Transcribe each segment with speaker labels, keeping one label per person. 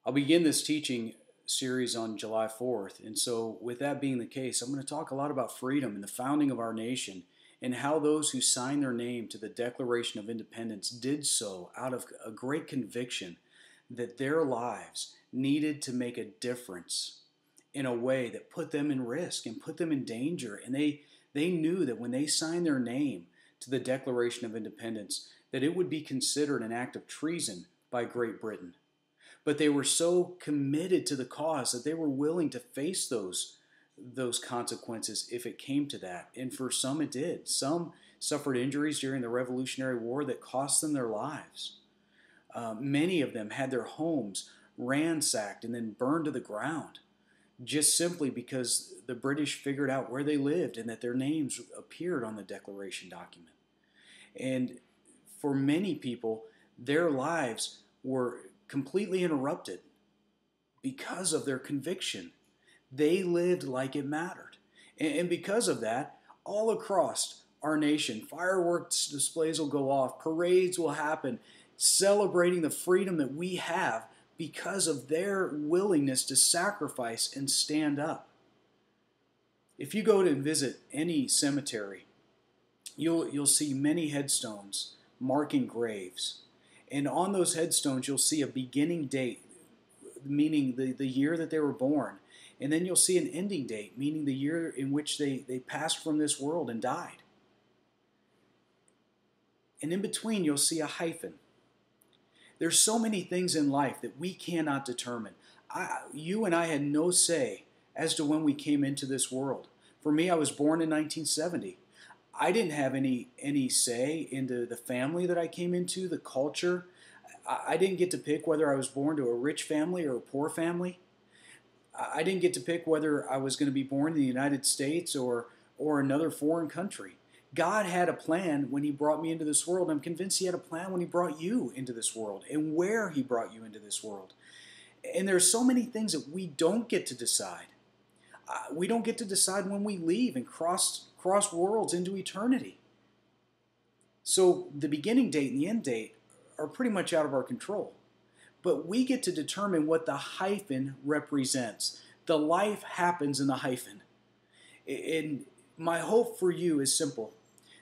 Speaker 1: I'll begin this teaching series on July 4th. And so, with that being the case, I'm going to talk a lot about freedom and the founding of our nation and how those who signed their name to the Declaration of Independence did so out of a great conviction that their lives needed to make a difference in a way that put them in risk and put them in danger. And they knew that when they signed their name to the Declaration of Independence, that it would be considered an act of treason by Great Britain. But they were so committed to the cause that they were willing to face those consequences if it came to that. And for some it did. Some suffered injuries during the Revolutionary War that cost them their lives. Many of them had their homes ransacked and then burned to the ground just simply because the British figured out where they lived and that their names appeared on the Declaration document. And for many people, their lives were completely interrupted because of their conviction. They lived like it mattered. And because of that, all across our nation, fireworks displays will go off, parades will happen, celebrating the freedom that we have because of their willingness to sacrifice and stand up. If you go to visit any cemetery, you'll see many headstones marking graves. And on those headstones, you'll see a beginning date, meaning the year that they were born. And then you'll see an ending date, meaning the year in which they passed from this world and died. And in between, you'll see a hyphen. There's so many things in life that we cannot determine. You and I had no say as to when we came into this world. For me, I was born in 1970. I didn't have any say into the family that I came into, the culture. I didn't get to pick whether I was born to a rich family or a poor family. I didn't get to pick whether I was going to be born in the United States or another foreign country. God had a plan when He brought me into this world. I'm convinced He had a plan when He brought you into this world and where He brought you into this world. And there's so many things that we don't get to decide. We don't get to decide when we leave and cross worlds into eternity. So the beginning date and the end date are pretty much out of our control. But we get to determine what the hyphen represents. The life happens in the hyphen. And my hope for you is simple.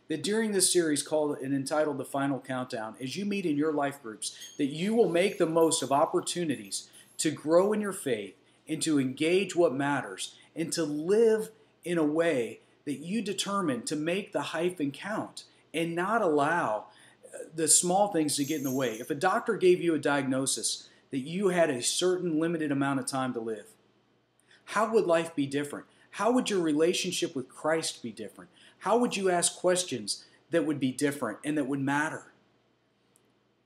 Speaker 1: That during this series called and entitled The Final Countdown, as you meet in your life groups, that you will make the most of opportunities to grow in your faith and to engage what matters and to live in a way that you determine to make the hyphen count and not allow the small things to get in the way. If a doctor gave you a diagnosis that you had a certain limited amount of time to live, how would life be different? How would your relationship with Christ be different? How would you ask questions that would be different and that would matter?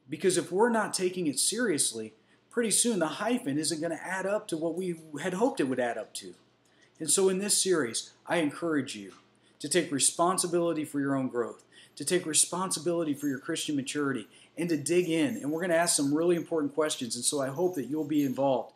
Speaker 1: Because if we're not taking it seriously, pretty soon the hyphen isn't going to add up to what we had hoped it would add up to. And so in this series, I encourage you to take responsibility for your own growth, to take responsibility for your Christian maturity, and to dig in. And we're going to ask some really important questions, and so I hope that you'll be involved